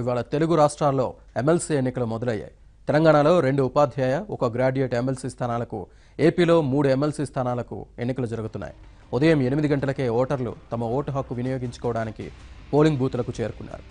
ఇవాళ తెలుగు రాష్ట్రాల్లో ఎమ్మెల్సీ ఎన్నికలు మొదలయ్యాయి. తెలంగాణలో 2 ఉపాధ్యాయ, 1 గ్రాడ్యుయేట్ ఎమ్మెల్సీ స్థానాలకు, ఏపీలో 3 ఎమ్మెల్సీ స్థానాలకు ఎన్నికలు జరుగుతున్నాయి. ఉదయం 8 గంటలకే ఓటర్లు తమ ఓటు హక్కు వినియోగించుకోవడానికి పోలింగ్ బూత్లకు చేరుకున్నారు.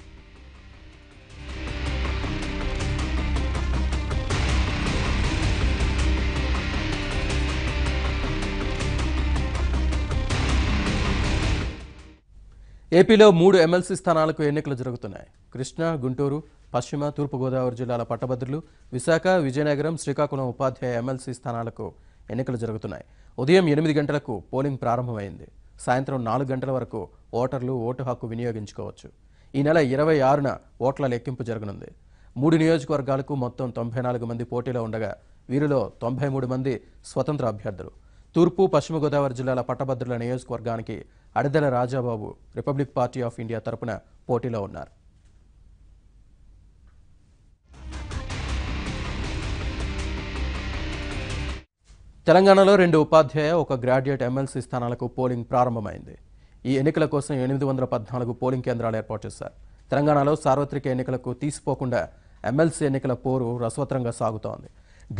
ఏపీలో 3 ఎమ్మెల్సీ స్థానాలకు ఎన్నికలు జరుగుతున్నాయి. కృష్ణా, గుంటూరు, పశ్చిమ, తూర్పుగోదావరి జిల్లాల పట్టభద్రులు, విశాఖ, విజయనగరం, శ్రీకాకుళం ఉపాధ్యాయ ఎమ్మెల్సీ స్థానాలకు ఎన్నికలు జరుగుతున్నాయి. ఉదయం 8 గంటలకు పోలింగ్ ప్రారంభమైంది. సాయంత్రం 4 గంటల వరకు ఓటర్లు ఓటు హక్కు వినియోగించుకోవచ్చు. ఈ నెల 26న ఓట్ల లెక్కింపు జరగనుంది. 3 నియోజకవర్గాలకు మొత్తం 94 మంది పోటీలో ఉండగా వీరిలో 93 మంది స్వతంత్ర అభ్యర్థులు. తూర్పు, పశ్చిమ గోదావరి జిల్లాల పట్టభద్రుల నియోజకవర్గానికి Adidela Rajababu republic party of India తరపున పోటీలో ఉన్నారు. తెలంగాణలో 2 ఉపాధ్యాయ, 1 గ్రాడ్యుయేట్ ఎమ్మెల్సీ స్థానాలకు పోలింగ్ ప్రారంభమైంది. ఈ ఎన్నికల కోసం 814 పోలింగ్ కేంద్రాలు ఏర్పాటు చేశారు. తెలంగాణలో సార్వత్రిక ఎన్నికలకు తీసిపోకుండా ఎమ్మెల్సీ ఎన్నికల పోరు రసవత్రంగా సాగుతోంది.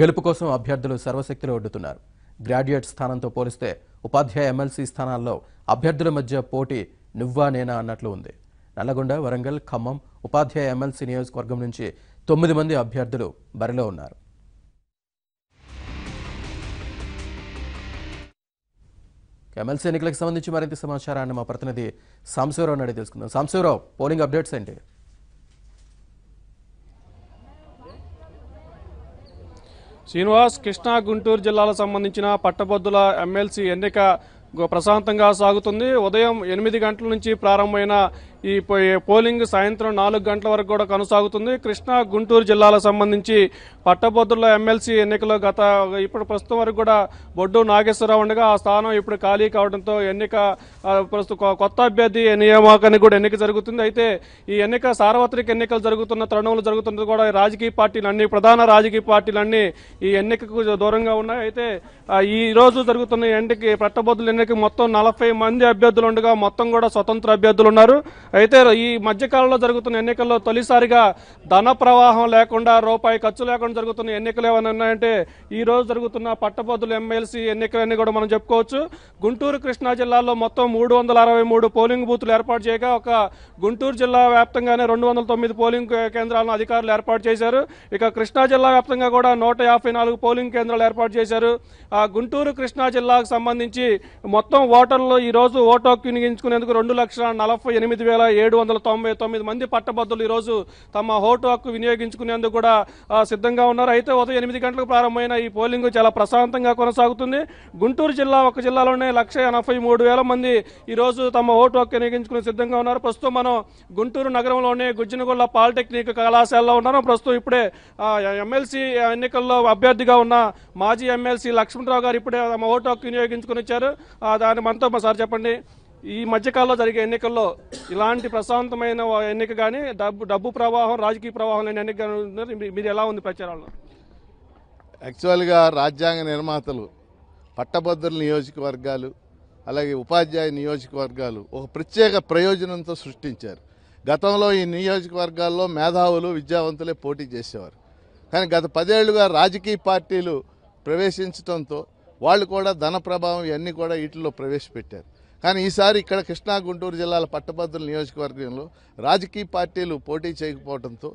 గెలుపు కోసం అభ్యర్థులు సర్వశక్తులు ఒడ్డుతున్నారు. గ్రాడ్యుయేట్ స్థానంతో పోలిస్తే ఉపాధ్యాయ ఎమ్మెల్సీ స్థానాల్లో అభ్యర్థుల మధ్య పోటీ నువ్వా నేనా అన్నట్లు ఉంది. నల్లగొండ, వరంగల్, ఖమ్మం ఉపాధ్యాయ ఎమ్మెల్సీ నియోజకవర్గం నుంచి 9 మంది అభ్యర్థులు బరిలో ఉన్నారు. ఎమ్మెల్సీ ఎన్నికలకు సంబంధించి మరింత సమాచారాన్ని మా ప్రతినిధి సాంబశివరావు అడిగి తెలుసుకుందాం. సాంబశివరావు, పోలింగ్ అప్డేట్స్ ఏంటి? శ్రీనివాస్, కృష్ణా, గుంటూరు జిల్లాలకు సంబంధించిన పట్టభద్రుల ఎమ్మెల్సీ ఎన్నిక ప్రశాంతంగా సాగుతుంది. ఉదయం 8 గంటల నుంచి ప్రారంభమైన ఈ పోలింగ్ సాయంత్రం 4 గంటల వరకు కూడా కొనసాగుతుంది. కృష్ణా, గుంటూరు జిల్లాలకు సంబంధించి పట్టభద్రుల ఎమ్మెల్సీ ఎన్నికలో ఇప్పుడు ప్రస్తుతం వరకు కూడా బొడ్డు నాగేశ్వరరావు ఉండగా ఆ స్థానం ఇప్పుడు ఖాళీ కావడంతో ఎన్నిక కొత్త అభ్యర్థి నియామకానికి కూడా ఎన్నిక జరుగుతుంది. అయితే ఈ ఎన్నిక సార్వత్రిక ఎన్నికలు జరుగుతున్న తరుణంలో జరుగుతున్నది కూడా రాజకీయ పార్టీలన్నీ, ప్రధాన రాజకీయ పార్టీలన్నీ ఈ ఎన్నికకు దూరంగా ఉన్నాయి. అయితే ఈ రోజు జరుగుతున్న ఎన్నిక పట్టభద్రుల ఎన్నిక మొత్తం 40 మంది అభ్యర్థులు ఉండగా మొత్తం కూడా స్వతంత్ర అభ్యర్థులు ఉన్నారు. అయితే ఈ మధ్యకాలంలో జరుగుతున్న ఎన్నికల్లో తొలిసారిగా ధన ప్రవాహం లేకుండా, రూపాయి ఖర్చు లేకుండా జరుగుతున్న ఎన్నికలు ఏమైనా ఉన్నాయంటే ఈ రోజు జరుగుతున్న పట్టభద్రుల ఎమ్మెల్సీ ఎన్నికలన్నీ కూడా మనం చెప్పుకోవచ్చు. గుంటూరు, కృష్ణా జిల్లాలో మొత్తం 363 పోలింగ్ బూతులు ఏర్పాటు చేయగా ఒక గుంటూరు జిల్లా వ్యాప్తంగానే 209 పోలింగ్ కేంద్రాలను అధికారులు ఏర్పాటు చేశారు. ఇక కృష్ణా జిల్లా వ్యాప్తంగా కూడా 154 పోలింగ్ కేంద్రాలు ఏర్పాటు చేశారు. గుంటూరు, కృష్ణా జిల్లాకు సంబంధించి మొత్తం ఓటర్లు ఈ రోజు ఓటు హక్కు వినియోగించుకునేందుకు 2,48,799 మంది పట్టభద్రులు ఈ రోజు తమ ఓటు హక్కు వినియోగించుకునేందుకు కూడా సిద్ధంగా ఉన్నారు. అయితే ఉదయం 8 గంటలకు ప్రారంభమైన ఈ పోలింగ్ చాలా ప్రశాంతంగా కొనసాగుతుంది. గుంటూరు జిల్లా ఒక జిల్లాలోనే 1,83,000 మంది ఈ రోజు తమ ఓటు హక్కు వినియోగించుకునే సిద్ధంగా ఉన్నారు. ప్రస్తుతం మనం గుంటూరు నగరంలోనే గుజ్జనగొల్ల పాలిటెక్నిక్ కళాశాలలో ఉన్నాము. ప్రస్తుతం ఇప్పుడే ఎమ్మెల్సీ ఎన్నికల్లో అభ్యర్థిగా ఉన్న మాజీ ఎమ్మెల్సీ లక్ష్మణరావు గారు ఇప్పుడే తమ ఓటు హక్కు వినియోగించుకుని వచ్చారు. దాని మనతో సార్ చెప్పండి, ఈ మధ్యకాలంలో జరిగే ఎన్నికల్లో ఇలాంటి ప్రశాంతమైన ఎన్నిక కానీ డబ్బు ప్రవాహం, రాజకీయ ప్రవాహం లేని ఎన్నిక మీరు ఎలా ఉంది ప్రచారాల్లో? యాక్చువల్గా రాజ్యాంగ నిర్మాతలు పట్టభద్రుల నియోజకవర్గాలు అలాగే ఉపాధ్యాయ నియోజకవర్గాలు ఒక ప్రత్యేక ప్రయోజనంతో సృష్టించారు. గతంలో ఈ నియోజకవర్గాల్లో మేధావులు, విద్యావంతులే పోటీ చేసేవారు. కానీ గత 10 ఏళ్లుగా రాజకీయ పార్టీలు ప్రవేశించడంతో వాళ్ళు కూడా ధన ప్రభావం ఇవన్నీ కూడా వీటిల్లో ప్రవేశపెట్టారు. కానీ ఈసారి ఇక్కడ కృష్ణా, గుంటూరు జిల్లాల పట్టభద్రుల నియోజకవర్గంలో రాజకీయ పార్టీలు పోటీ చేయకపోవడంతో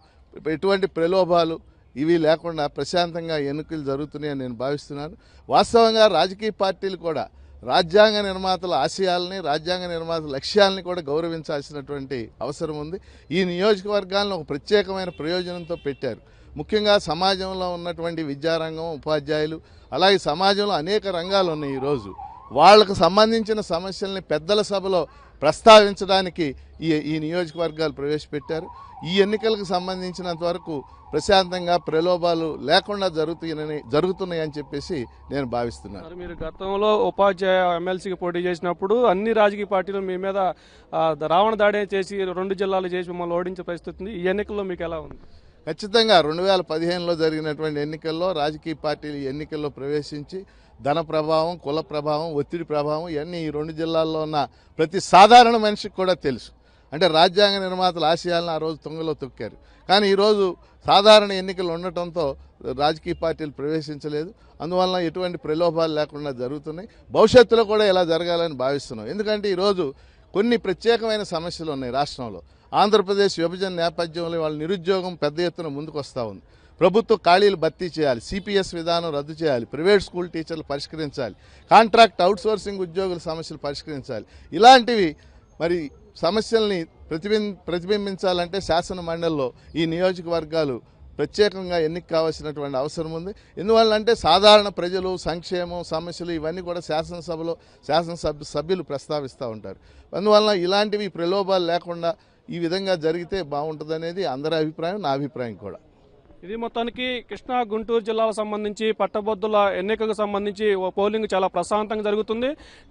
ఎటువంటి ప్రలోభాలు ఇవి లేకుండా ప్రశాంతంగా ఎన్నికలు జరుగుతున్నాయని నేను భావిస్తున్నాను. వాస్తవంగా రాజకీయ పార్టీలు కూడా రాజ్యాంగ నిర్మాతల ఆశయాలని, రాజ్యాంగ నిర్మాతల లక్ష్యాలని కూడా గౌరవించాల్సినటువంటి అవసరం ఉంది. ఈ నియోజకవర్గాలను ఒక ప్రత్యేకమైన ప్రయోజనంతో పెట్టారు. ముఖ్యంగా సమాజంలో ఉన్నటువంటి విద్యారంగం, ఉపాధ్యాయులు, అలాగే సమాజంలో అనేక రంగాలు ఉన్నాయి. ఈరోజు వాళ్లకు సంబంధించిన సమస్యల్ని పెద్దల సభలో ప్రస్తావించడానికి ఈ నియోజకవర్గాలు ప్రవేశపెట్టారు. ఈ ఎన్నికలకు సంబంధించినంత వరకు ప్రశాంతంగా ప్రలోభాలు లేకుండా జరుగుతున్నాయని చెప్పేసి నేను భావిస్తున్నాను. మీరు గతంలో ఉపాధ్యాయ ఎమ్మెల్సీకి పోటీ చేసినప్పుడు అన్ని రాజకీయ పార్టీలు మీ మీద రావణ దాడి చేసి 2 జిల్లాలు చేసి మిమ్మల్ని ఓడించే పరిస్థితి ఉంది. ఈ ఎన్నికల్లో మీకు ఎలా ఉంది? ఖచ్చితంగా 2015లో జరిగినటువంటి ఎన్నికల్లో రాజకీయ పార్టీలు ఎన్నికల్లో ప్రవేశించి ధన ప్రభావం, కుల ప్రభావం, ఒత్తిడి ప్రభావం ఇవన్నీ ఈ 2 జిల్లాల్లో ఉన్న ప్రతి సాధారణ మనిషికి కూడా తెలుసు. అంటే రాజ్యాంగ నిర్మాతల ఆశయాలను ఆ రోజు తుంగలో తొక్కారు. కానీ ఈరోజు సాధారణ ఎన్నికలు ఉండటంతో రాజకీయ పార్టీలు ప్రవేశించలేదు. అందువలన ఎటువంటి ప్రలోభాలు లేకుండా జరుగుతున్నాయి. భవిష్యత్తులో కూడా ఇలా జరగాలని భావిస్తున్నాం. ఎందుకంటే ఈరోజు కొన్ని ప్రత్యేకమైన సమస్యలు ఉన్నాయి రాష్ట్రంలో. ఆంధ్రప్రదేశ్ విభజన నేపథ్యంలో వాళ్ళ నిరుద్యోగం పెద్ద ఎత్తున ముందుకు వస్తూ ఉంది. ప్రభుత్వ ఖాళీలు భర్తీ చేయాలి, సిపిఎస్ విధానం రద్దు చేయాలి, ప్రైవేట్ స్కూల్ టీచర్లు పరిష్కరించాలి, కాంట్రాక్ట్ అవుట్సోర్సింగ్ ఉద్యోగుల సమస్యలు పరిష్కరించాలి. ఇలాంటివి మరి సమస్యల్ని ప్రతిబింబించాలంటే శాసన మండలిలో ఈ నియోజకవర్గాలు ప్రత్యేకంగా ఎన్నిక కావాల్సినటువంటి అవసరం ఉంది. ఎందువల్లంటే సాధారణ ప్రజలు, సంక్షేమం, సమస్యలు ఇవన్నీ కూడా శాసనసభ్యులు ప్రస్తావిస్తూ ఉంటారు. అందువలన ఇలాంటివి ప్రలోభాలు లేకుండా ఈ విధంగా జరిగితే బాగుంటుందనేది అందరి అభిప్రాయం, నా అభిప్రాయం కూడా. ఇది మొత్తానికి కృష్ణా గుంటూరు జిల్లాలకు సంబంధించి పట్టభద్రుల ఎన్నికకు సంబంధించి పోలింగ్ చాలా ప్రశాంతంగా జరుగుతుంది.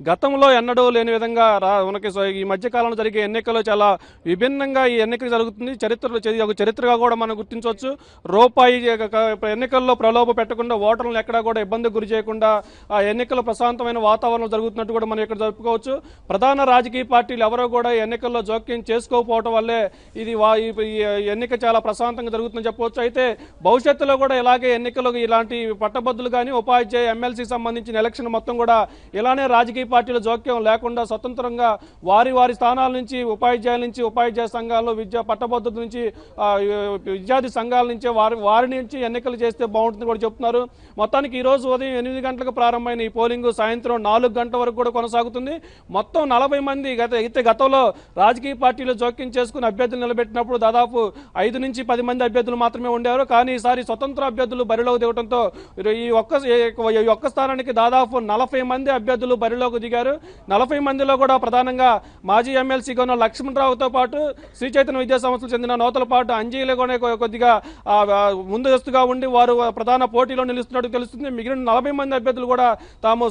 గతంలో ఎన్నడూ లేని విధంగా మనకి ఈ మధ్యకాలంలో జరిగే ఎన్నికలు చాలా విభిన్నంగా ఈ ఎన్నిక జరుగుతుంది. ఒక చరిత్రగా కూడా మనం గుర్తించవచ్చు. రూపాయి ఎన్నికల్లో ప్రలోభ పెట్టకుండా, ఓటర్లను ఎక్కడా కూడా ఇబ్బంది గురి చేయకుండా ఆ ఎన్నికల్లో ప్రశాంతమైన వాతావరణం జరుగుతున్నట్టు కూడా మనం ఇక్కడ జరుపుకోవచ్చు. ప్రధాన రాజకీయ పార్టీలు ఎవరో కూడా ఎన్నికల్లో జోక్యం చేసుకోకపోవడం వల్లే ఇది ఎన్నిక చాలా ప్రశాంతంగా జరుగుతుందని చెప్పవచ్చు. అయితే భవిష్యత్తులో కూడా ఇలాగే ఎన్నికలకు ఇలాంటి పట్టభద్రులు కానీ ఉపాధ్యాయ ఎమ్మెల్సీకి సంబంధించిన ఎలక్షన్ మొత్తం కూడా ఇలానే రాజకీయ పార్టీల జోక్యం లేకుండా స్వతంత్రంగా వారి స్థానాల నుంచి ఉపాధ్యాయుల నుంచి, ఉపాధ్యాయ సంఘాలు, పట్టభద్రుల నుంచి, విద్యార్థి సంఘాల నుంచి వారి నుంచి ఎన్నికలు చేస్తే బాగుంటుందని కూడా చెప్తున్నారు. మొత్తానికి ఈ రోజు ఉదయం 8 గంటలకు ప్రారంభమైన ఈ పోలింగ్ సాయంత్రం 4 గంటల వరకు కూడా కొనసాగుతుంది. మొత్తం 40 మంది గతంలో రాజకీయ పార్టీలు జోక్యం చేసుకుని అభ్యర్థులు నిలబెట్టినప్పుడు దాదాపు 5 నుంచి 10 మంది అభ్యర్థులు మాత్రమే ఉండేవారు. కానీ ఈసారి స్వతంత్ర అభ్యర్థులు బరిలోకి దిగడంతో ఈ ఒక్క స్థానానికి దాదాపు 40 మంది అభ్యర్థులు బరిలోకి దిగారు. 40 మందిలో కూడా ప్రధానంగా మాజీ ఎమ్మెల్సీగా ఉన్న లక్ష్మణరావుతో పాటు శ్రీ చైతన్య విద్యా సంస్థకు చెందిన నూతలపాటు అంజీలు కూడా కొద్దిగా ముందస్తుగా ఉండి వారు ప్రధాన పోటీలో నిలుస్తున్నట్టు తెలుస్తుంది. మిగిలిన 40 మంది అభ్యర్థులు కూడా తాము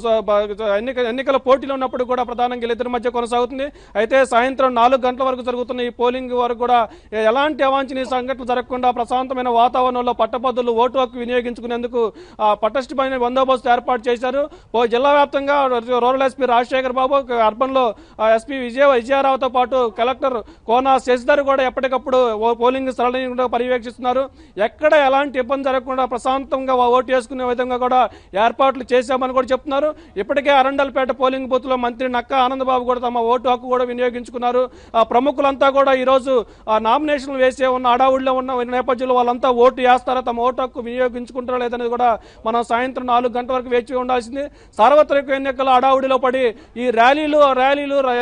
ఎన్నికల పోటీలో ఉన్నప్పుడు కూడా ప్రధానంగా వీళ్ళిద్దరి మధ్య కొనసాగుతుంది. అయితే సాయంత్రం 4 గంటల వరకు జరుగుతున్న ఈ పోలింగ్ వరకు కూడా ఎలాంటి అవాంఛనీయ సంఘటనలు జరగకుండా ప్రశాంతమైన వాతావరణంలో పట్టభద్రులు ఓటు హక్కు వినియోగించుకునేందుకు పటిష్టమైన బందోబస్తు ఏర్పాటు చేశారు. జిల్లా వ్యాప్తంగా రూరల్ ఎస్పీ రాజశేఖర్ బాబు, అర్బన్ లో ఎస్పీ విజయారావుతో పాటు కలెక్టర్ కోనా శశిధర్ కూడా ఎప్పటికప్పుడు పోలింగ్ సరళంగా పర్యవేక్షిస్తున్నారు. ఎక్కడ ఎలాంటి ఇబ్బంది జరగకుండా ప్రశాంతంగా ఓటు వేసుకునే విధంగా కూడా ఏర్పాట్లు చేశామని కూడా చెప్తున్నారు. ఇప్పటికే అరండల్పేట పోలింగ్ బూత్ లో మంత్రి నక్కా ఆనందబాబు కూడా తమ ఓటు హక్కు కూడా వినియోగించుకున్నారు. ప్రముఖులంతా కూడా ఈ రోజు నామినేషన్లు వేసే ఉన్న అడావుడిలో ఉన్న నేపథ్యంలో వాళ్ళంతా ఓటు వేస్తారా, తమ ఓటు హక్కు వినియోగించుకుంటారా లేదనేది కూడా మనం సాయంత్రం 4 గంటల వరకు వేచి ఉండాల్సింది. సార్వత్రిక ఎన్నికల అడావుడిలో పడి ఈ ర్యాలీలు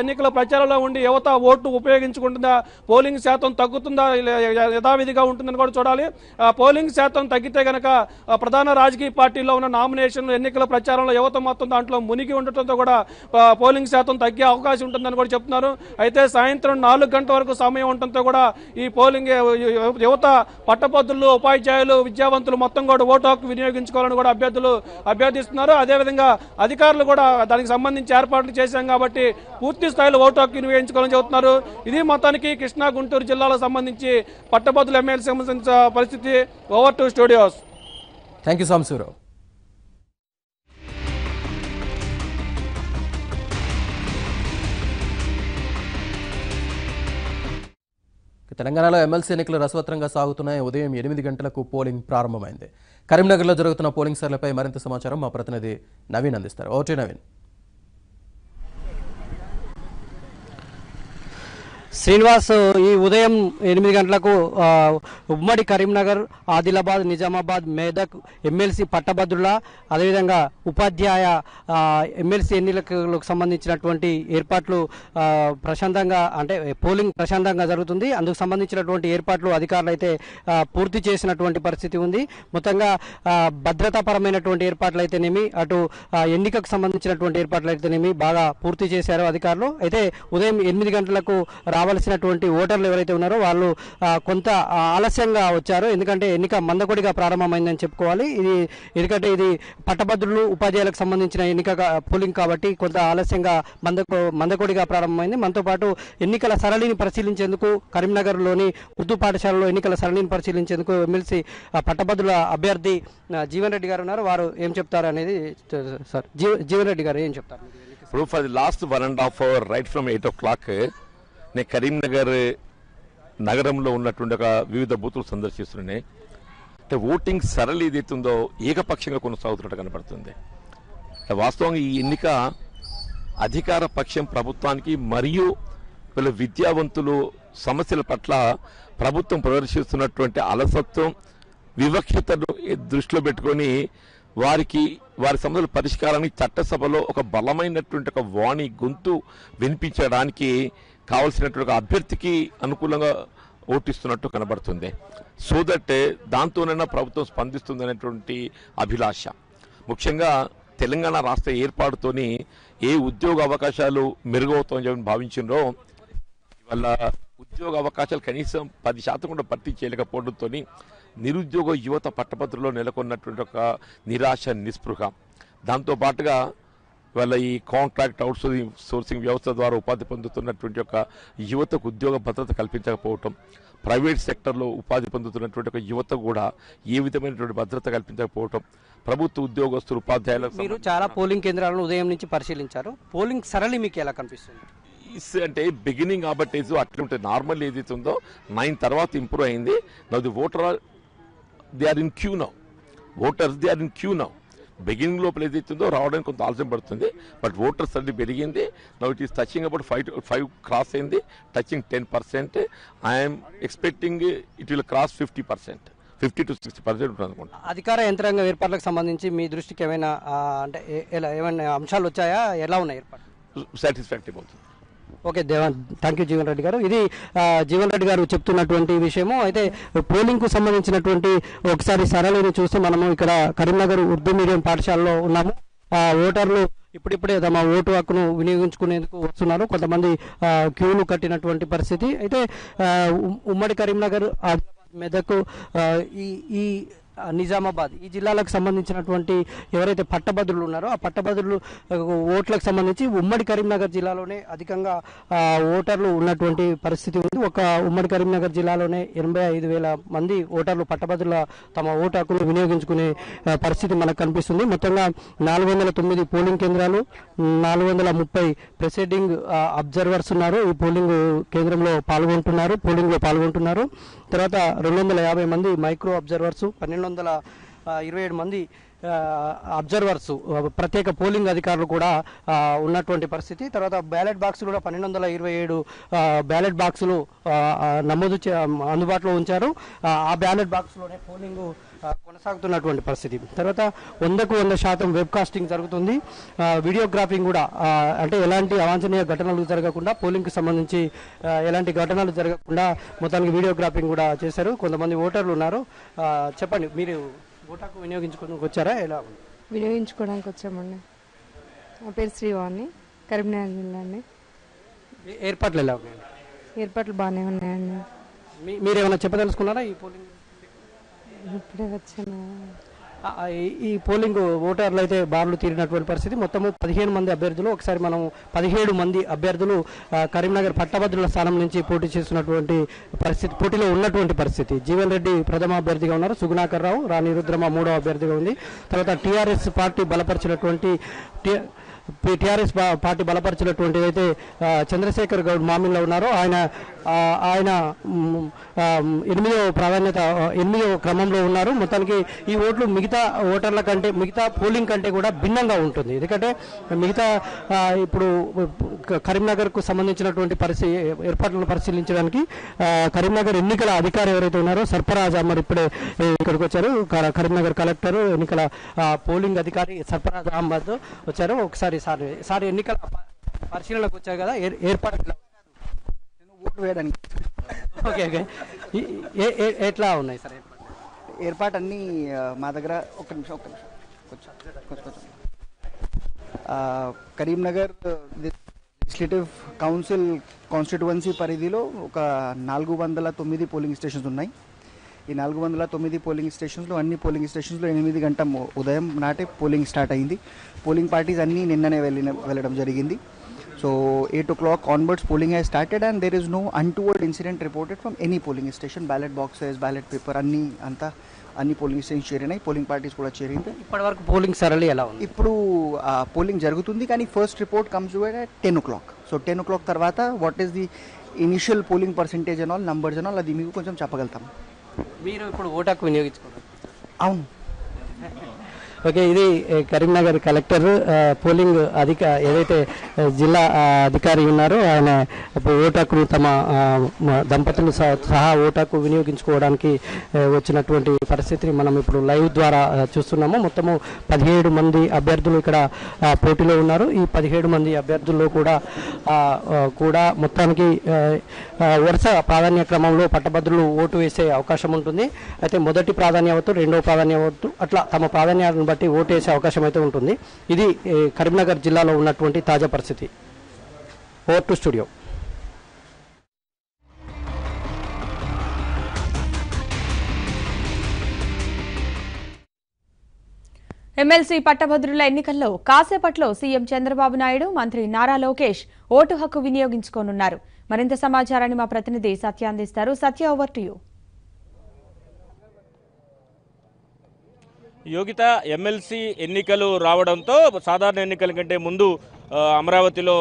ఎన్నికల ప్రచారంలో ఉండి యువత ఓటు ఉపయోగించుకుంటుందా, పోలింగ్ శాతం తగ్గుతుందా, యథావిధిగా ఉంటుందని కూడా చూడాలి. పోలింగ్ శాతం తగ్గితే గనక ప్రధాన రాజకీయ పార్టీల్లో ఉన్న నామినేషన్లు, ఎన్నికల ప్రచారంలో యువత మొత్తం దాంట్లో మునిగి ఉండటంతో కూడా పోలింగ్ శాతం తగ్గే అవకాశం ఉంటుందని కూడా చెప్తున్నారు. అయితే సాయంత్రం 4 గంటల వరకు సమయం ఉండటంతో కూడా ఈ పోలింగ్ యువత, పట్టభద్రులు, ఉపాధ్యాయులు, విద్యావంతులు మొత్తం కూడా ఓటు హక్కు వినియోగించుకోవాలని కూడా అభ్యర్థిస్తున్నారు. అదేవిధంగా అధికారులు కూడా దానికి సంబంధించి ఏర్పాట్లు చేశాం కాబట్టి పూర్తి స్థాయిలో ఓటు హక్కు వినియోగించుకోవాలని చెబుతున్నారు. ఇది మొత్తానికి కృష్ణా గుంటూరు జిల్లాలకు సంబంధించి పట్టభద్రుల ఎమ్మెల్సీ సంబంధించిన పరిస్థితి. Over to studios. Thank you Sambasivarao. తెలంగాణలో ఎమ్మెల్సీ ఎన్నికలు రసవత్రంగా సాగుతున్నాయి. ఉదయం 8 గంటలకు పోలింగ్ ప్రారంభమైంది. కరీంనగర్లో జరుగుతున్న పోలింగ్ సర్లపై మరింత సమాచారం మా ప్రతినిధి నవీన్ అందిస్తారు. ఓకే నవీన్. శ్రీనివాస్, ఈ ఉదయం 8 గంటలకు ఉమ్మడి కరీంనగర్, ఆదిలాబాద్, నిజామాబాద్, మేదక్ ఎమ్మెల్సీ పట్టభద్రుల, అదేవిధంగా ఉపాధ్యాయ ఎమ్మెల్సీ ఎన్నికలకు సంబంధించినటువంటి ఏర్పాట్లు ప్రశాంతంగా, అంటే పోలింగ్ ప్రశాంతంగా జరుగుతుంది. అందుకు సంబంధించినటువంటి ఏర్పాట్లు అధికారులు అయితే పూర్తి చేసినటువంటి పరిస్థితి ఉంది. మొత్తంగా భద్రతాపరమైనటువంటి ఏర్పాట్లు అయితేనేమి, అటు ఎన్నికకు సంబంధించినటువంటి ఏర్పాట్లు అయితేనేమి బాగా పూర్తి చేశారు అధికారులు. అయితే ఉదయం 8 గంటలకు రావాల్సినటువంటి ఓటర్లు ఎవరైతే ఉన్నారో వాళ్ళు కొంత ఆలస్యంగా వచ్చారు. ఎందుకంటే ఎన్నిక మందకొడిగా ప్రారంభమైందని చెప్పుకోవాలి. ఎందుకంటే ఇది పట్టభద్రులు, ఉపాధ్యాయులకు సంబంధించిన ఎన్నిక పోలింగ్ కాబట్టి కొంత ఆలస్యంగా మందకొడిగా ప్రారంభమైంది. మనతో పాటు ఎన్నికల సరళిని పరిశీలించేందుకు, కరీంనగర్లోని ఉర్దూ పాఠశాలలో ఎన్నికల సరళిని పరిశీలించేందుకు ఎమ్మెల్సీ పట్టభద్రుల అభ్యర్థి జీవన్ రెడ్డి గారు ఉన్నారు. వారు ఏం చెప్తారు అనేది సార్, జీవన్ రెడ్డి గారు ఏం చెప్తారు? For the last 1.5 hour, right from 8 o'clock, నేను కరీంనగర్ నగరంలో ఉన్నటువంటి ఒక వివిధ బూతులు సందర్శిస్తున్నాయి. అంటే ఓటింగ్ సరళి ఏదైతుందో ఏకపక్షంగా కొనసాగుతున్నట్టు కనబడుతుంది. వాస్తవంగా ఈ ఎన్నిక అధికార పక్షం ప్రభుత్వానికి మరియు వీళ్ళ విద్యావంతులు సమస్యల పట్ల ప్రభుత్వం ప్రదర్శిస్తున్నటువంటి అలసత్వం, వివక్షతను దృష్టిలో పెట్టుకొని వారి సమస్యల పరిష్కారానికి చట్టసభలో ఒక బలమైనటువంటి ఒక వాణి గొంతు వినిపించడానికి కావలసినటువంటి ఒక అభ్యర్థికి అనుకూలంగా ఓటిస్తున్నట్టు కనబడుతుంది. సో దట్ దాంతోనైనా ప్రభుత్వం స్పందిస్తుంది అనేటువంటి అభిలాష. ముఖ్యంగా తెలంగాణ రాష్ట్ర ఏర్పాటుతోని ఏ ఉద్యోగ అవకాశాలు మెరుగవుతాయని చెప్పి భావించిందో ఇవాళ ఉద్యోగ అవకాశాలు కనీసం 10% కూడా భర్తీ చేయలేకపోవడంతో నిరుద్యోగ యువత పట్టభద్రులో నెలకొన్నటువంటి ఒక నిరాశ, నిస్పృహ. దాంతోపాటుగా వాళ్ళ ఈ కాంట్రాక్ట్ సోర్సింగ్ వ్యవస్థ ద్వారా ఉపాధి పొందుతున్నటువంటి ఒక యువతకు ఉద్యోగ భద్రత కల్పించకపోవటం, ప్రైవేట్ సెక్టర్లో ఉపాధి పొందుతున్నటువంటి ఒక యువత కూడా ఏ విధమైనటువంటి భద్రత కల్పించకపోవటం, ప్రభుత్వ ఉద్యోగస్తులు, ఉపాధ్యాయులకు మీరు చాలా పోలింగ్ కేంద్రాలను ఉదయం నుంచి పరిశీలించారు. పోలింగ్ సరళి మీకు ఎలా కనిపిస్తుంది? అంటే బిగినింగ్ కాబట్టి అట్లా ఉంటుంది. నార్మల్ ఏదైతే ఉందో 9 తర్వాత ఇంప్రూవ్ అయింది. Now the voter they are in queue now. Voters they are in queue now. Beginning లోపల ఏదైతుందో రావడానికి కొంత ఆలస్యం పడుతుంది. బట్ ఓటర్స్ అది పెరిగింది. Now it is touching about 5 cross అయింది, touching 10%. I'm expecting it will cross 50%. 50 to 60% ఉంటుంది అనుకుంటా. అధికార యంత్రాంగ ఏర్పాట్లకు సంబంధించి మీ దృష్టికి ఏమైనా అంటే ఏమైనా అంశాలు వచ్చాయా? ఎలా ఉన్నాయి ఏర్పాటు? సాటిస్ఫాక్టరీ అవుతుంది. Okay Devan, thank you Jeevan Reddy గారు. ఇది జీవన్ రెడ్డి గారు చెప్తున్నటువంటి విషయము. అయితే పోలింగ్కు సంబంధించినటువంటి ఒకసారి సరళిని చూస్తే మనము ఇక్కడ కరీంనగర్ ఉర్దూ మీడియం పాఠశాలలో ఉన్నాము. ఓటర్లు ఇప్పుడిప్పుడే తమ ఓటు హక్కును వినియోగించుకునేందుకు వస్తున్నారు. కొంతమంది క్యూలు కట్టినటువంటి పరిస్థితి. అయితే ఉమ్మడి కరీంనగర్, మెదక్, ఈ నిజామాబాద్ ఈ జిల్లాలకు సంబంధించినటువంటి ఎవరైతే పట్టభద్రులు ఉన్నారో ఆ పట్టభద్రులు ఓట్లకు సంబంధించి ఉమ్మడి కరీంనగర్ జిల్లాలోనే అధికంగా ఓటర్లు ఉన్నటువంటి పరిస్థితి ఉంది. ఒక ఉమ్మడి కరీంనగర్ జిల్లాలోనే 85,000 మంది ఓటర్లు పట్టభద్రుల తమ ఓటు హక్కును వినియోగించుకునే పరిస్థితి మనకు కనిపిస్తుంది. మొత్తంగా 409 పోలింగ్ కేంద్రాలు, 430 ప్రెసైడింగ్ అబ్జర్వర్స్ ఉన్నారు. ఈ పోలింగ్ కేంద్రంలో పాల్గొంటున్నారు. తర్వాత 250 మంది మైక్రో అబ్జర్వర్స్, 1227 మంది అబ్జర్వర్స్, ప్రత్యేక పోలింగ్ అధికారులు కూడా ఉన్నటువంటి పరిస్థితి. తర్వాత బ్యాలెట్ బాక్సులు కూడా 1227 బ్యాలెట్ బాక్సులు అందుబాటులో ఉంచారు. ఆ బ్యాలెట్ బాక్స్లోనే పోలింగ్ కొనసాగుతున్నటువంటి పరిస్థితి. తర్వాత 100% వెబ్కాస్టింగ్ జరుగుతుంది. వీడియోగ్రాఫింగ్ కూడా, అంటే ఎలాంటి అవాంఛనీయ ఘటనలు జరగకుండా, పోలింగ్కి సంబంధించి ఎలాంటి ఘటనలు జరగకుండా మొత్తానికి వీడియోగ్రాఫింగ్ కూడా చేశారు. కొంతమంది ఓటర్లు ఉన్నారు. చెప్పండి, మీరు ఓటాకు వినియోగించుకోవడానికి వచ్చారా? ఎలా వినియోగించుకోవడానికి వచ్చామండి. నా పేరు శ్రీవాణి, కరీంనగర్ జిల్లా అండి. ఏర్పాట్లు ఎలా ఉన్నాయండి? ఏర్పాట్లు బాగానే ఉన్నాయండి. మీరు ఏమైనా చెప్పదలుచుకున్నారా? ఈ పోలింగ్ ఇప్పుడే వచ్చాను. ఈ పోలింగ్ ఓటర్లు అయితే బార్లు తీరినటువంటి పరిస్థితి. మొత్తము 15 మంది అభ్యర్థులు, ఒకసారి మనం 17 మంది అభ్యర్థులు కరీంనగర్ పట్టభద్రుల స్థానం నుంచి పోటీలో ఉన్నటువంటి పరిస్థితి. జీవన్ రెడ్డి ప్రథమ అభ్యర్థిగా ఉన్నారు, సుగుణాకర్ రావు, రాణి రుద్రమ మూడో అభ్యర్థిగా ఉంది. తర్వాత టీఆర్ఎస్ పార్టీ బలపరిచినటువంటి అయితే చంద్రశేఖర్ గౌడ్ మామిన్లో ఉన్నారు. ఆయన 8వ క్రమంలో ఉన్నారు. మొత్తానికి ఈ ఓట్లు మిగతా ఓటర్ల కంటే, మిగతా పోలింగ్ కంటే కూడా భిన్నంగా ఉంటుంది. ఎందుకంటే మిగతా ఇప్పుడు కరీంనగర్కు సంబంధించినటువంటి ఏర్పాట్లను పరిశీలించడానికి కరీంనగర్ ఎన్నికల అధికారి ఎవరైతే ఉన్నారో సర్ఫరాజ్ అహ్మద్ ఇప్పుడే ఇక్కడికి వచ్చారు. కరీంనగర్ కలెక్టర్, ఎన్నికల పోలింగ్ అధికారి సర్ఫరాజ్ అహ్మద్ వచ్చారు. ఒకసారి సార్ ఎన్నికల పరిశీలనకు వచ్చారు కదా, ఏర్పాట్లు ఓటు వేయడానికి. ఓకే, ఎట్లా ఉన్నాయి సార్ ఏర్పాటు అన్నీ మా దగ్గర? ఒక్క నిమిషం కొంచెం. కరీంనగర్ లెజిస్లేటివ్ కౌన్సిల్ కాన్స్టిట్యువెన్సీ పరిధిలో ఒక 409 పోలింగ్ స్టేషన్స్ ఉన్నాయి. ఈ 409 పోలింగ్ స్టేషన్స్లో అన్ని పోలింగ్ స్టేషన్స్లో 8 గంటల ఉదయం నాటే పోలింగ్ స్టార్ట్ అయింది. పోలింగ్ పార్టీస్ అన్నీ నిన్ననే వెళ్ళడం జరిగింది. So 8 o'clock onwards polling has started and there is no untoward incident reported from any polling station. Ballot boxes, ballot paper అన్ని పోలింగ్ స్టేషన్ చేరినాయి. పోలింగ్ పార్టీస్ కూడా చేరింది. ఇప్పటివరకు పోలింగ్ సరళి ఎలా ఉంది? ఇప్పుడు పోలింగ్ జరుగుతుంది, కానీ first report comes at 10 o'clock. So 10 o'clock తర్వాత what is the initial polling percentage and all numbers and all అది మీకు కొంచెం చెప్పగలుగుతాం. మీరు ఇప్పుడు ఓటు హక్కు వినియోగించుకోవాలి. అవును. ఓకే, ఇది కరీంనగర్ కలెక్టర్ పోలింగ్ ఏదైతే జిల్లా అధికారి ఉన్నారో ఆయన ఓటు హక్కును తమ దంపతులు సహా ఓటు హక్కు వినియోగించుకోవడానికి వచ్చినటువంటి పరిస్థితిని మనం ఇప్పుడు లైవ్ ద్వారా చూస్తున్నాము. మొత్తము 17 మంది అభ్యర్థులు ఇక్కడ పోటీలో ఉన్నారు. ఈ 17 మంది అభ్యర్థుల్లో కూడా మొత్తానికి వరుస ప్రాధాన్య క్రమంలో పట్టభద్రులు ఓటు వేసే అవకాశం ఉంటుంది. అయితే మొదటి ప్రాధాన్యత, రెండవ ప్రాధాన్యత అట్లా తమ ప్రాధాన్యాలను బట్టి ఓటు వేసే అవకాశం అయితే ఉంటుంది. ఇది కరీంనగర్ జిల్లాలో ఉన్నటువంటి తాజా పరిస్థితి. Over to studio. ఎమ్మెల్సీ పట్టభద్రుల ఎన్నికల్లో కాసేపట్లో సీఎం చంద్రబాబు నాయుడు, మంత్రి నారా లోకేష్ ఓటు హక్కు వినియోగించుకోనున్నారు. మరింత సమాచారాన్ని మా ప్రతినిధి సత్య అందిస్తారు. Satya, over to you. Yogita, MLC ఎన్నికలు రావడంతో సాధారణ ఎన్నికల కంటే ముందు అమరావతిలో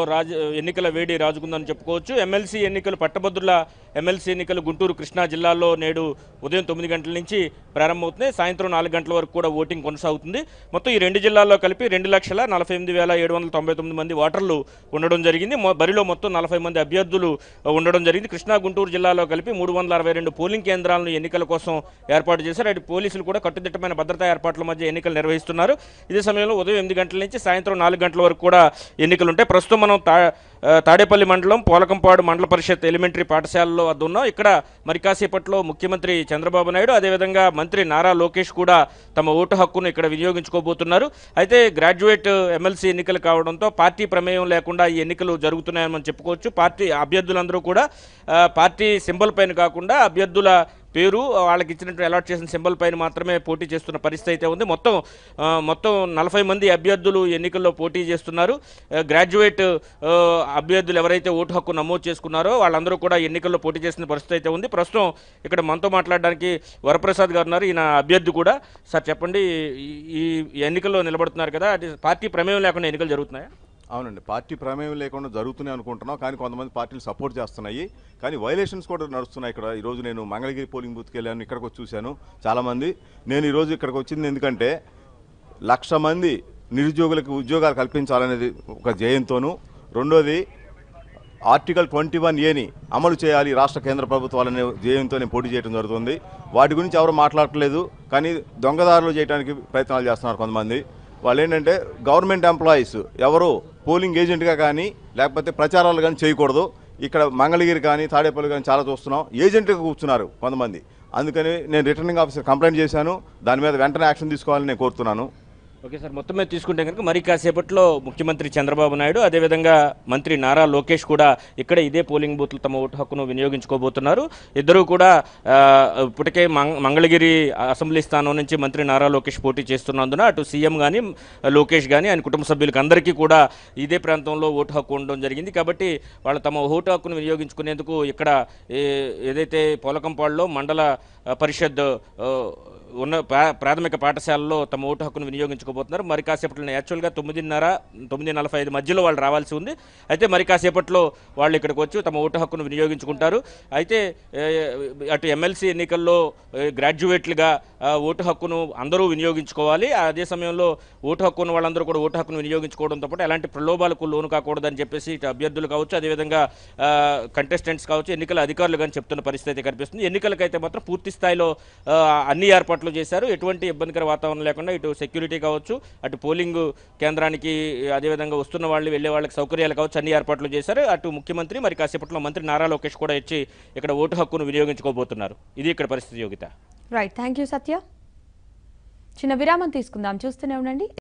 ఎన్నికల వేడి రాజుకుందని చెప్పుకోవచ్చు. ఎమ్మెల్సీ ఎన్నికలు, పట్టభద్రుల ఎమ్మెల్సీ ఎన్నికలు గుంటూరు, కృష్ణా జిల్లాల్లో నేడు ఉదయం 9 గంటల నుంచి ప్రారంభమవుతున్నాయి. సాయంత్రం 4 గంటల వరకు కూడా ఓటింగ్ కొనసాగుతుంది. మొత్తం ఈ 2 జిల్లాల్లో కలిపి 2,48,799 మంది ఓటర్లు ఉండడం జరిగింది. బరిలో మొత్తం 40 మంది అభ్యర్థులు ఉండడం జరిగింది. కృష్ణా, గుంటూరు జిల్లాలో కలిపి 362 పోలింగ్ కేంద్రాలను ఎన్నికల కోసం ఏర్పాటు చేశారు. అటు పోలీసులు కూడా కట్టుదిట్టమైన భద్రతా ఏర్పాట్ల మధ్య ఎన్నికలు నిర్వహిస్తున్నారు. ఇదే సమయంలో ఉదయం 8 గంటల నుంచి సాయంత్రం 4 గంటల వరకు కూడా ఎన్నికలుంటాయి. ప్రస్తుతం మనం తాడేపల్లి మండలం పోలకంపాడు మండల పరిషత్ ఎలిమెంటరీ పాఠశాలలో వద్ద ఉన్నాం. ఇక్కడ మరి కాసేపట్లో ముఖ్యమంత్రి చంద్రబాబు నాయుడు, అదేవిధంగా మంత్రి నారా లోకేష్ కూడా తమ ఓటు హక్కును ఇక్కడ వినియోగించుకోబోతున్నారు. అయితే గ్రాడ్యుయేట్ ఎమ్మెల్సీ ఎన్నికలు కావడంతో పార్టీ ప్రమేయం లేకుండా ఈ ఎన్నికలు జరుగుతున్నాయని మనం చెప్పుకోవచ్చు. పార్టీ అభ్యర్థులందరూ కూడా పార్టీ సింబల్ పైన కాకుండా అభ్యర్థుల పేరు, వాళ్ళకి ఇచ్చినట్టు అలాట్ చేసిన సింబల్ పైన మాత్రమే పోటీ చేస్తున్న పరిస్థితి అయితే ఉంది. మొత్తం 40 మంది అభ్యర్థులు ఎన్నికల్లో పోటీ చేస్తున్నారు. గ్రాడ్యుయేట్ అభ్యర్థులు ఎవరైతే ఓటు హక్కు నమోదు చేసుకున్నారో వాళ్ళందరూ కూడా ఎన్నికల్లో పోటీ చేసిన పరిస్థితి అయితే ఉంది. ప్రస్తుతం ఇక్కడ మనతో మాట్లాడడానికి వరప్రసాద్ గారు ఉన్నారు. ఈయన అభ్యర్థి కూడా. సార్ చెప్పండి, ఈ ఎన్నికల్లో నిలబడుతున్నారు కదా, అది పార్టీ ప్రమేయం లేకుండా ఎన్నికలు జరుగుతున్నాయా? అవునండి, పార్టీ ప్రమేయం లేకుండా జరుగుతున్నాయి అనుకుంటున్నాం. కానీ కొంతమంది పార్టీలు సపోర్ట్ చేస్తున్నాయి, కానీ వైలేషన్స్ కూడా నడుస్తున్నాయి. ఇక్కడ ఈరోజు నేను మంగళగిరి పోలింగ్ బూత్కి వెళ్ళాను, ఇక్కడికి వచ్చి చూశాను చాలామంది. నేను ఈరోజు ఇక్కడికి వచ్చింది ఎందుకంటే 1,00,000 మంది నిరుద్యోగులకు ఉద్యోగాలు కల్పించాలనేది ఒక ధ్యేయంతోనూ, రెండోది ఆర్టికల్ 21A అమలు చేయాలి రాష్ట్ర కేంద్ర ప్రభుత్వాలనే ధ్యేయంతో నేను పోటీ చేయడం జరుగుతుంది. వాటి గురించి ఎవరు మాట్లాడట్లేదు, కానీ దొంగదారులు చేయడానికి ప్రయత్నాలు చేస్తున్నారు కొంతమంది. వాళ్ళు ఏంటంటే గవర్నమెంట్ ఎంప్లాయీస్ ఎవరు పోలింగ్ ఏజెంట్గా కానీ లేకపోతే ప్రచారాలు కానీ చేయకూడదు. ఇక్కడ మంగళగిరి కానీ తాడేపల్లి కానీ చాలా చూస్తున్నాం, ఏజెంట్గా కూర్చున్నారు కొంతమంది. అందుకని నేను రిటర్నింగ్ ఆఫీసర్ కంప్లైంట్ చేశాను. దాని మీద వెంటనే యాక్షన్ తీసుకోవాలని నేను కోరుతున్నాను. ఓకే సార్, మొత్తం మీద తీసుకుంటే కనుక మరి కాసేపట్లో ముఖ్యమంత్రి చంద్రబాబు నాయుడు, అదేవిధంగా మంత్రి నారా లోకేష్ కూడా ఇక్కడ ఇదే పోలింగ్ బూత్లు తమ ఓటు హక్కును వినియోగించుకోబోతున్నారు. ఇద్దరూ కూడా ఇప్పటికే మంగళగిరి అసెంబ్లీ స్థానం నుంచి మంత్రి నారా లోకేష్ పోటీ చేస్తున్నందున అటు సీఎం కానీ లోకేష్ కానీ ఆయన కుటుంబ సభ్యులకు అందరికీ కూడా ఇదే ప్రాంతంలో ఓటు హక్కు ఉండడం జరిగింది. కాబట్టి వాళ్ళు తమ ఓటు హక్కును వినియోగించుకునేందుకు ఇక్కడ ఏదైతే పోలకంపాడులో మండల పరిషత్ ఉన్న ప్రాథమిక పాఠశాలలో తమ ఓటు హక్కును వినియోగించుకోబోతున్నారు. మరి కాసేపట్లో యాక్చువల్గా 9:45 మధ్యలో వాళ్ళు రావాల్సి ఉంది. అయితే మరి కాసేపట్లో వాళ్ళు ఇక్కడికి వచ్చి తమ ఓటు హక్కును వినియోగించుకుంటారు. అయితే అటు ఎమ్మెల్సీ ఎన్నికల్లో గ్రాడ్యుయేట్లుగా ఓటు హక్కును అందరూ వినియోగించుకోవాలి. అదే సమయంలో ఓటు హక్కును వాళ్ళందరూ కూడా ఓటు హక్కును వినియోగించుకోవడంతో పాటు ఎలాంటి ప్రలోభాలకు లోను కాకూడదని చెప్పేసి ఇటు అభ్యర్థులు కావచ్చు, అదేవిధంగా కంటెస్టెంట్స్ కావచ్చు, ఎన్నికల అధికారులు కానీ చెప్తున్న పరిస్థితి కనిపిస్తుంది. ఎన్నికలకైతే మాత్రం పూర్తి స్థాయిలో అన్ని ఏర్పాట్లు చేశారు. ఎటువంటి ఇబ్బందికర వాతావరణం లేకుండా ఇటు సెక్యూరిటీ కావచ్చు, అటు పోలింగ్ కేంద్రానికి అదేవిధంగా వస్తున్న వాళ్ళు వెళ్లే వాళ్ళకి సౌకర్యాలు కావచ్చు, అన్ని ఏర్పాట్లు చేశారు. అటు ముఖ్యమంత్రి మరి కాసేపట్లో మంత్రి నారా లోకేష్ కూడా వచ్చి ఇక్కడ ఓటు హక్కును వినియోగించుకోబోతున్నారు. ఇది ఇక్కడ పరిస్థితి. యోగిత. రైట్, థ్యాంక్ యూ సత్య. చిన్న విరామం తీసుకుందాం, చూస్తూనే ఉండండి.